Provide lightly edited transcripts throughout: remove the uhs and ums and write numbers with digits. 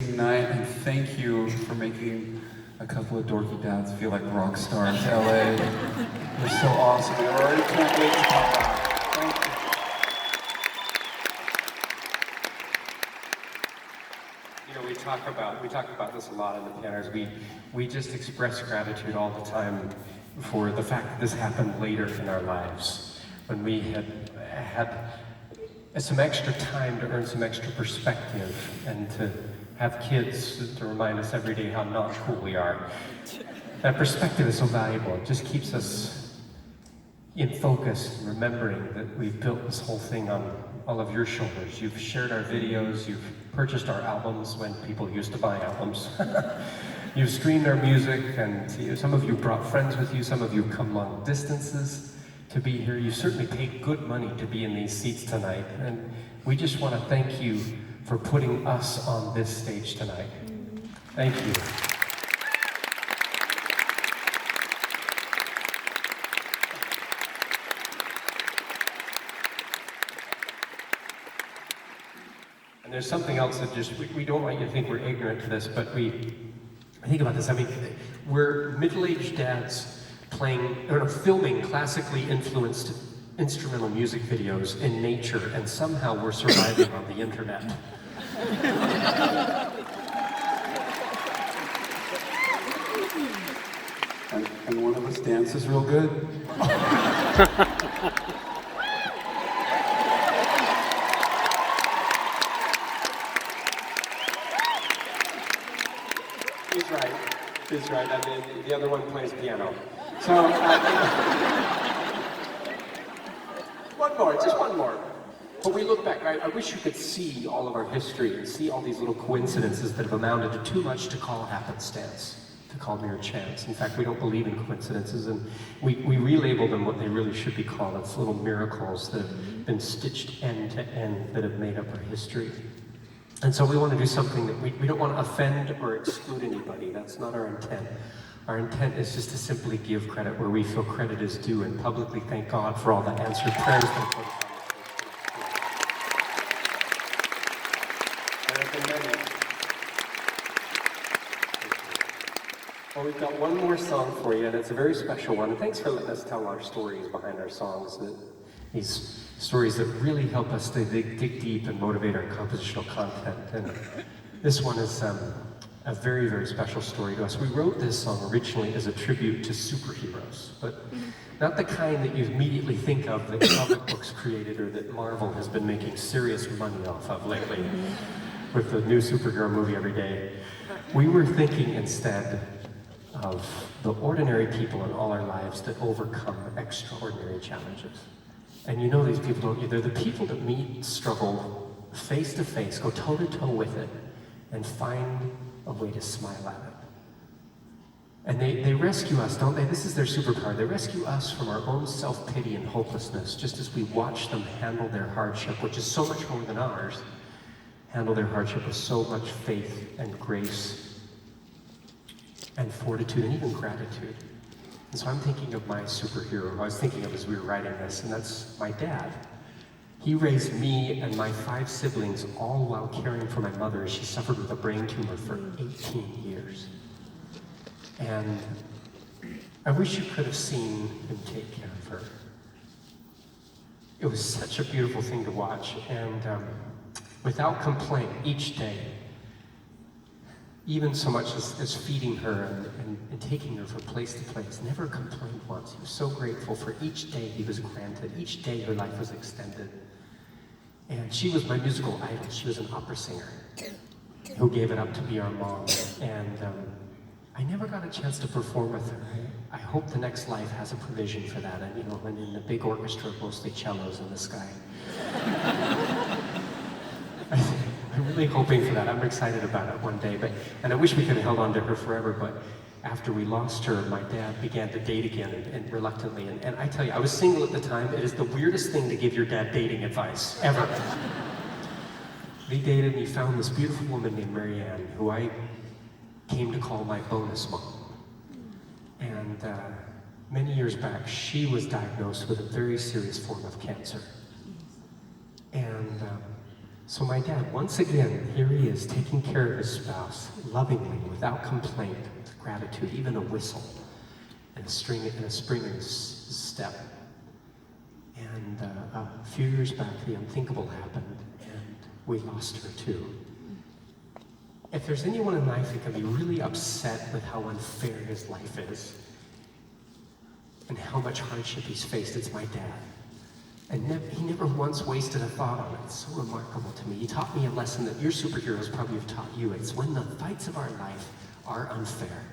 Night, and thank you for making a couple of dorky dads feel like rock stars in LA. You're so awesome. I already can't wait to come back. Thank you. You know, we talk about this a lot in the pianos. We just express gratitude all the time for the fact that this happened later in our lives, when we had some extra time to earn some extra perspective and to have kids to remind us every day how not cool we are. That perspective is so valuable. It just keeps us in focus, remembering that we've built this whole thing on all of your shoulders. You've shared our videos, you've purchased our albums when people used to buy albums. You've streamed our music, and some of you brought friends with you, some of you have come long distances to be here. You certainly paid good money to be in these seats tonight, and we just want to thank you for putting us on this stage tonight. Thank you. And there's something else that we don't want you to think we're ignorant to this, but I think about this. I mean, we're middle-aged dads filming classically influenced instrumental music videos in nature, and somehow we're surviving on the internet. And one of us dances real good. He's right. I mean, the other one plays piano. So, just one more. But we look back, I wish you could see all of our history and see all these little coincidences that have amounted to too much to call happenstance, to call mere chance. In fact, we don't believe in coincidences, and we relabel them what they really should be called. It's little miracles that have been stitched end to end that have made up our history. And so we want to do something that we don't want to offend or exclude anybody. That's not our intent. Our intent is just to simply give credit where we feel credit is due and publicly thank God for all the answered prayers that put us on the stage. There have been many. Well, we've got one more song for you, and it's a very special one. And thanks for letting us tell our stories behind our songs. These stories that really help us to dig deep and motivate our compositional content. And this one is a very, very special story to us. We wrote this song originally as a tribute to superheroes, but not the kind that you immediately think of that comic books created or that Marvel has been making serious money off of lately with the new superhero movie every day. We were thinking instead of the ordinary people in all our lives that overcome extraordinary challenges. And you know these people, don't you? They're the people that meet struggle face to face, go toe to toe with it, and find a way to smile at it. And they rescue us, don't they? This is their superpower. They rescue us from our own self-pity and hopelessness, just as we watch them handle their hardship, which is so much more than ours, handle their hardship with so much faith and grace and fortitude and even gratitude. And so I'm thinking of my superhero, who I was thinking of as we were writing this, and that's my dad. He raised me and my 5 siblings, all while caring for my mother as she suffered with a brain tumor for 18 years. And I wish you could have seen him take care of her. It was such a beautiful thing to watch, and without complaint, each day, even so much as feeding her and taking her from place to place, never complained once. He was so grateful for each day he was granted, each day her life was extended. And she was my musical idol. She was an opera singer who gave it up to be our mom. And I never got a chance to perform with her. I hope the next life has a provision for that. And and in the big orchestra, mostly cellos in the sky. I'm really hoping for that. I'm excited about it one day. And I wish we could have held on to her forever, but after we lost her, my dad began to date again, and reluctantly. And I tell you, I was single at the time. It is the weirdest thing to give your dad dating advice, ever. He dated and he found this beautiful woman named Marianne, who I came to call my bonus mom. And many years back, she was diagnosed with a very serious form of cancer. And So my dad, once again, here he is, taking care of his spouse, lovingly, without complaint, with gratitude, even a whistle, and a spring in his step. And a few years back, the unthinkable happened, and we lost her too. If there's anyone in life who can be really upset with how unfair his life is, and how much hardship he's faced, it's my dad. And he never once wasted a thought on it. It's so remarkable to me. He taught me a lesson that your superheroes probably have taught you. It's when the fights of our life are unfair,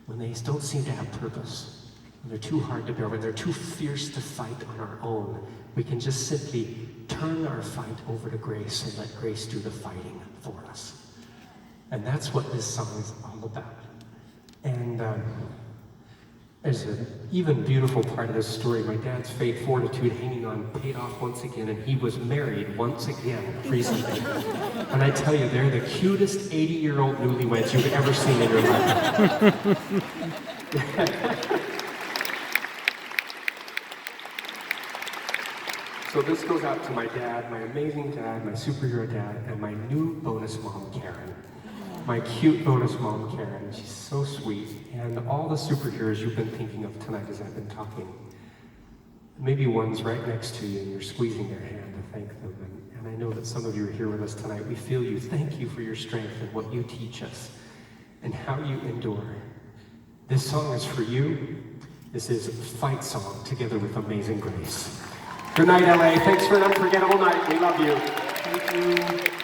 when they don't seem to have purpose, when they're too hard to bear, when they're too fierce to fight on our own, we can just simply turn our fight over to grace and let grace do the fighting for us. And that's what this song is all about. And there's an even beautiful part of this story. My dad's faith, fortitude, hanging on, paid off once again, and he was married once again recently. And I tell you, they're the cutest 80-year-old newlyweds you've ever seen in your life. So this goes out to my dad, my amazing dad, my superhero dad, and my new bonus mom, Karen. My cute bonus mom, Karen. She's so sweet. And all the superheroes you've been thinking of tonight as I've been talking. Maybe one's right next to you and you're squeezing their hand to thank them. And I know that some of you are here with us tonight. We feel you. Thank you for your strength and what you teach us and how you endure. This song is for you. This is Fight Song together with Amazing Grace. Good night, LA. Thanks for an unforgettable night. We love you. Thank you.